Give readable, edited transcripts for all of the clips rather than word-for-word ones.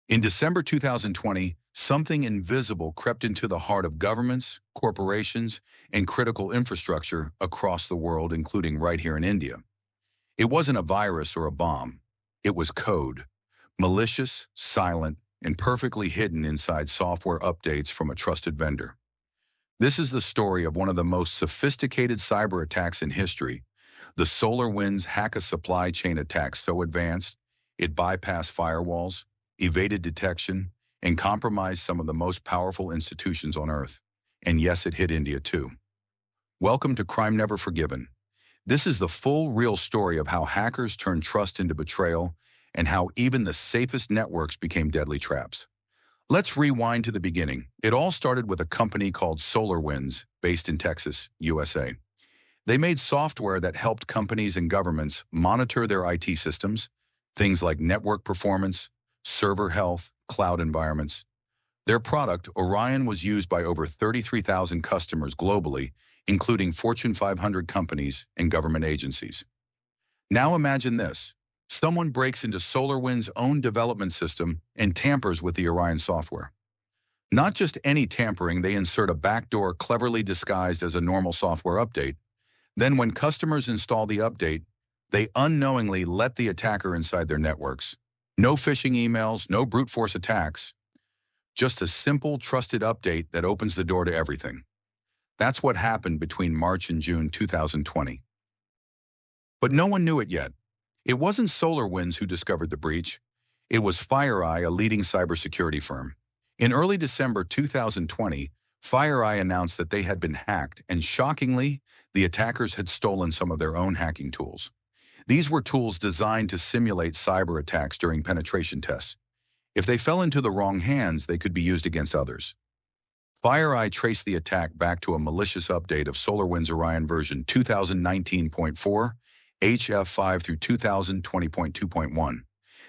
In December 2020, something invisible crept into the heart of governments, corporations, and critical infrastructure across the world, including right here in India. It wasn't a virus or a bomb. It was code. Malicious, silent, and perfectly hidden inside software updates from a trusted vendor. This is the story of one of the most sophisticated cyber attacks in history. The SolarWinds hack a supply chain attack so advanced, it bypassed firewalls, evaded detection, and compromised some of the most powerful institutions on Earth. And yes, it hit India too. Welcome to Crime Never Forgiven. This is the full, real story of how hackers turned trust into betrayal and how even the safest networks became deadly traps. Let's rewind to the beginning. It all started with a company called SolarWinds, based in Texas, USA. They made software that helped companies and governments monitor their IT systems, things like network performance, server health, cloud environments. Their product, Orion, was used by over 33,000 customers globally, including Fortune 500 companies and government agencies. Now imagine this. Someone breaks into SolarWinds' own development system and tampers with the Orion software. Not just any tampering, they insert a backdoor cleverly disguised as a normal software update. Then when customers install the update, they unknowingly let the attacker inside their networks. No phishing emails, no brute force attacks, just a simple, trusted update that opens the door to everything. That's what happened between March and June 2020. But no one knew it yet. It wasn't SolarWinds who discovered the breach. It was FireEye, a leading cybersecurity firm. In early December 2020, FireEye announced that they had been hacked, and shockingly, the attackers had stolen some of their own hacking tools. These were tools designed to simulate cyber attacks during penetration tests. If they fell into the wrong hands, they could be used against others. FireEye traced the attack back to a malicious update of SolarWinds Orion version 2019.4, HF5 through 2020.2.1.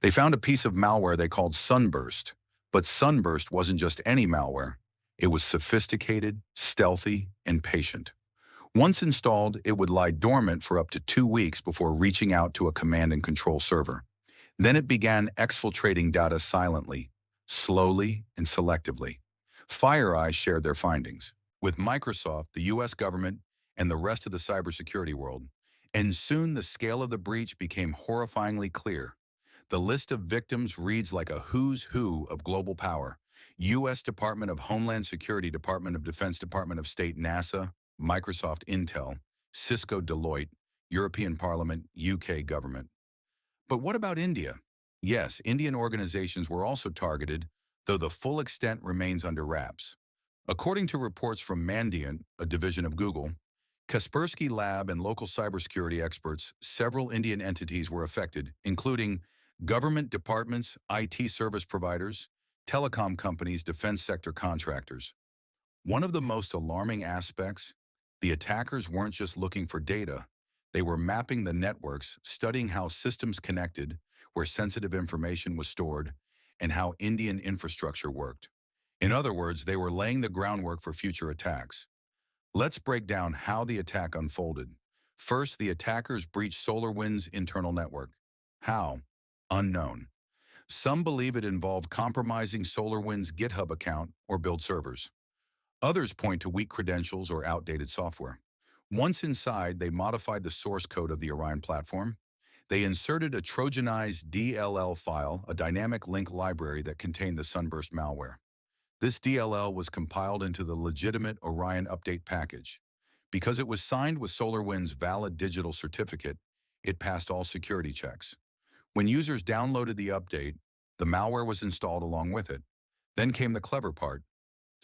They found a piece of malware they called Sunburst, but Sunburst wasn't just any malware. It was sophisticated, stealthy, and patient. Once installed, it would lie dormant for up to 2 weeks before reaching out to a command and control server. Then it began exfiltrating data silently, slowly, and selectively. FireEye shared their findings with Microsoft, the US government, and the rest of the cybersecurity world. And soon the scale of the breach became horrifyingly clear. The list of victims reads like a who's who of global power. US Department of Homeland Security, Department of Defense, Department of State, NASA, Microsoft, Intel, Cisco, Deloitte, European Parliament, UK government. But what about India? Yes, Indian organizations were also targeted, though the full extent remains under wraps. According to reports from Mandiant, a division of Google, Kaspersky Lab, and local cybersecurity experts, several Indian entities were affected, including government departments, IT service providers, telecom companies, defense sector contractors. One of the most alarming aspects, the attackers weren't just looking for data. They were mapping the networks, studying how systems connected, where sensitive information was stored, and how Indian infrastructure worked. In other words, they were laying the groundwork for future attacks. Let's break down how the attack unfolded. First, the attackers breached SolarWinds' internal network. How? Unknown. Some believe it involved compromising SolarWinds' GitHub account or build servers. Others point to weak credentials or outdated software. Once inside, they modified the source code of the Orion platform. They inserted a Trojanized DLL file, a dynamic link library that contained the Sunburst malware. This DLL was compiled into the legitimate Orion update package. Because it was signed with SolarWinds' valid digital certificate, it passed all security checks. When users downloaded the update, the malware was installed along with it. Then came the clever part.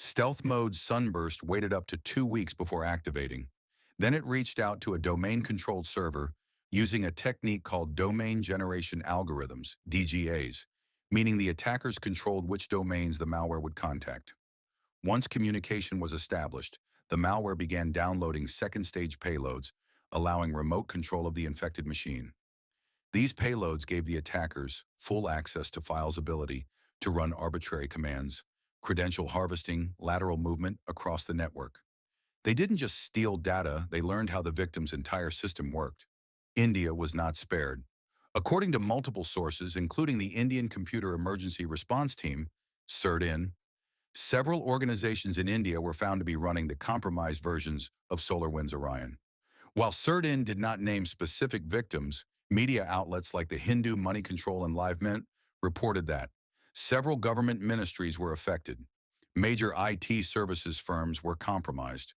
Stealth mode Sunburst waited up to 2 weeks before activating. Then it reached out to a domain-controlled server using a technique called domain generation algorithms, DGAs, meaning the attackers controlled which domains the malware would contact. Once communication was established, the malware began downloading second-stage payloads, allowing remote control of the infected machine. These payloads gave the attackers full access to files' ability to run arbitrary commands, credential harvesting, lateral movement across the network. They didn't just steal data, they learned how the victim's entire system worked. India was not spared. According to multiple sources, including the Indian Computer Emergency Response Team, CERT-IN, several organizations in India were found to be running the compromised versions of SolarWinds Orion. While CERT-IN did not name specific victims, media outlets like the Hindu Money Control and Live Mint reported that several government ministries were affected. Major IT services firms were compromised.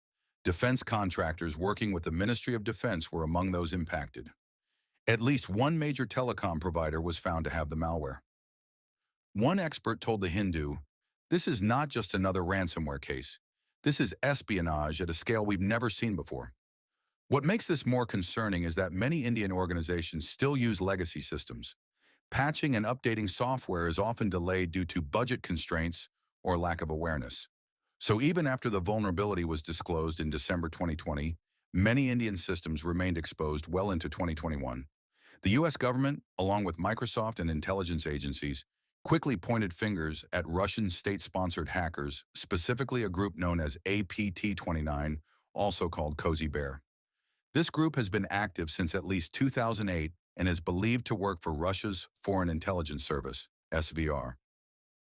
Defense contractors working with the Ministry of Defense were among those impacted. At least one major telecom provider was found to have the malware. One expert told The Hindu, "This is not just another ransomware case. This is espionage at a scale we've never seen before." What makes this more concerning is that many Indian organizations still use legacy systems. Patching and updating software is often delayed due to budget constraints or lack of awareness. So even after the vulnerability was disclosed in December 2020, many Indian systems remained exposed well into 2021. The US government, along with Microsoft and intelligence agencies, quickly pointed fingers at Russian state-sponsored hackers, specifically a group known as APT-29, also called Cozy Bear. This group has been active since at least 2008 and is believed to work for Russia's Foreign Intelligence Service, SVR.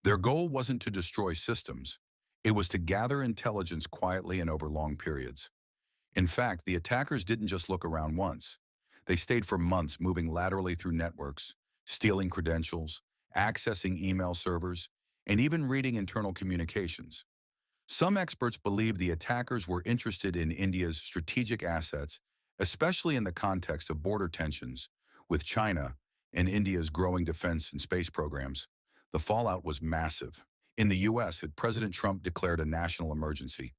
Their goal wasn't to destroy systems. It was to gather intelligence quietly and over long periods. In fact, the attackers didn't just look around once. They stayed for months moving laterally through networks, stealing credentials, accessing email servers, and even reading internal communications. Some experts believe the attackers were interested in India's strategic assets, especially in the context of border tensions with China and India's growing defense and space programs. The fallout was massive. In the US, President Trump declared a national emergency.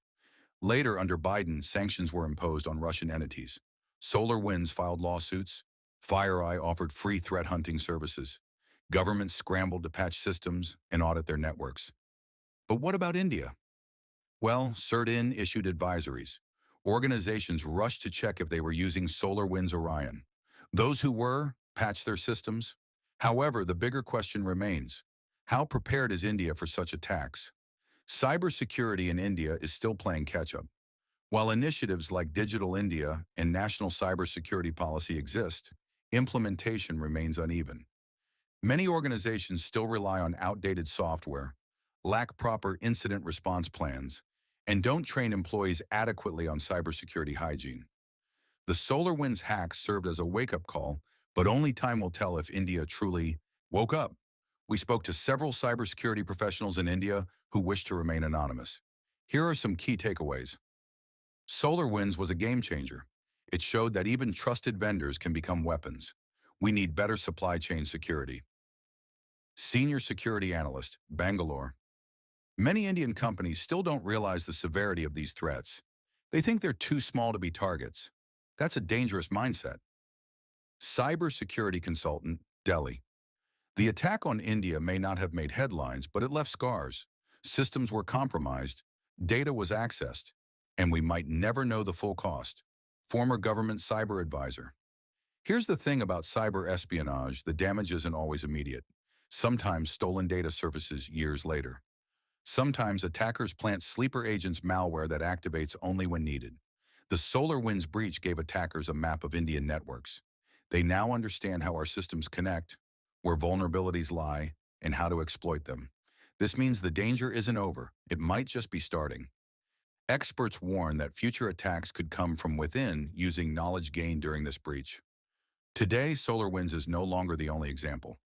Later, under Biden, sanctions were imposed on Russian entities. SolarWinds filed lawsuits. FireEye offered free threat hunting services. Governments scrambled to patch systems and audit their networks. But what about India? Well, CERT-IN issued advisories. Organizations rushed to check if they were using SolarWinds Orion. Those who were, patched their systems. However, the bigger question remains: how prepared is India for such attacks? Cybersecurity in India is still playing catch-up. While initiatives like Digital India and National Cybersecurity Policy exist, implementation remains uneven. Many organizations still rely on outdated software, lack proper incident response plans, and don't train employees adequately on cybersecurity hygiene. The SolarWinds hack served as a wake-up call, but only time will tell if India truly woke up. We spoke to several cybersecurity professionals in India who wish to remain anonymous. Here are some key takeaways. SolarWinds was a game changer. It showed that even trusted vendors can become weapons. We need better supply chain security. Senior Security Analyst, Bangalore. Many Indian companies still don't realize the severity of these threats. They think they're too small to be targets. That's a dangerous mindset. Cybersecurity Consultant, Delhi. The attack on India may not have made headlines, but it left scars. Systems were compromised, data was accessed, and we might never know the full cost. Former government cyber advisor. Here's the thing about cyber espionage: the damage isn't always immediate. Sometimes stolen data surfaces years later. Sometimes attackers plant sleeper agents malware that activates only when needed. The SolarWinds breach gave attackers a map of Indian networks. They now understand how our systems connect, where vulnerabilities lie, and how to exploit them. This means the danger isn't over. It might just be starting. Experts warn that future attacks could come from within using knowledge gained during this breach. Today, SolarWinds is no longer the only example.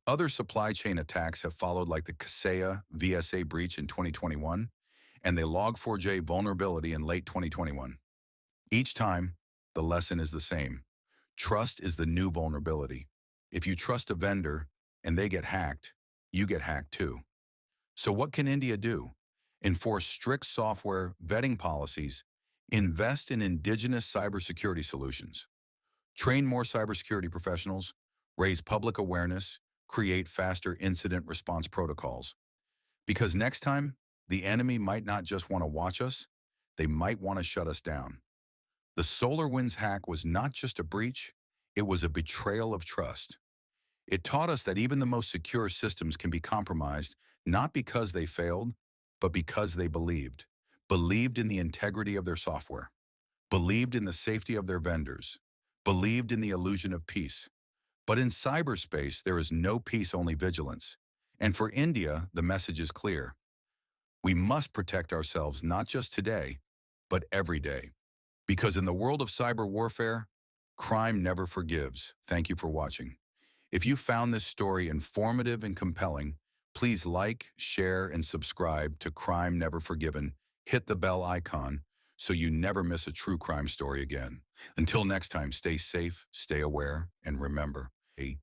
Other supply chain attacks have followed, like the Kaseya VSA breach in 2021 and the Log4j vulnerability in late 2021. Each time, the lesson is the same. Trust is the new vulnerability. If you trust a vendor and they get hacked, you get hacked too. So what can India do? Enforce strict software vetting policies, invest in indigenous cybersecurity solutions, train more cybersecurity professionals, raise public awareness, create faster incident response protocols. Because next time, the enemy might not just want to watch us, they might want to shut us down. The SolarWinds hack was not just a breach, it was a betrayal of trust. It taught us that even the most secure systems can be compromised, not because they failed, but because they believed. Believed in the integrity of their software, believed in the safety of their vendors, believed in the illusion of peace. But in cyberspace, there is no peace, only vigilance. And for India, the message is clear. We must protect ourselves not just today, but every day. Because in the world of cyber warfare, crime never forgives. Thank you for watching. If you found this story informative and compelling, please like, share, and subscribe to Crime Never Forgiven. Hit the bell icon so you never miss a true crime story again. Until next time, stay safe, stay aware, and remember, hey,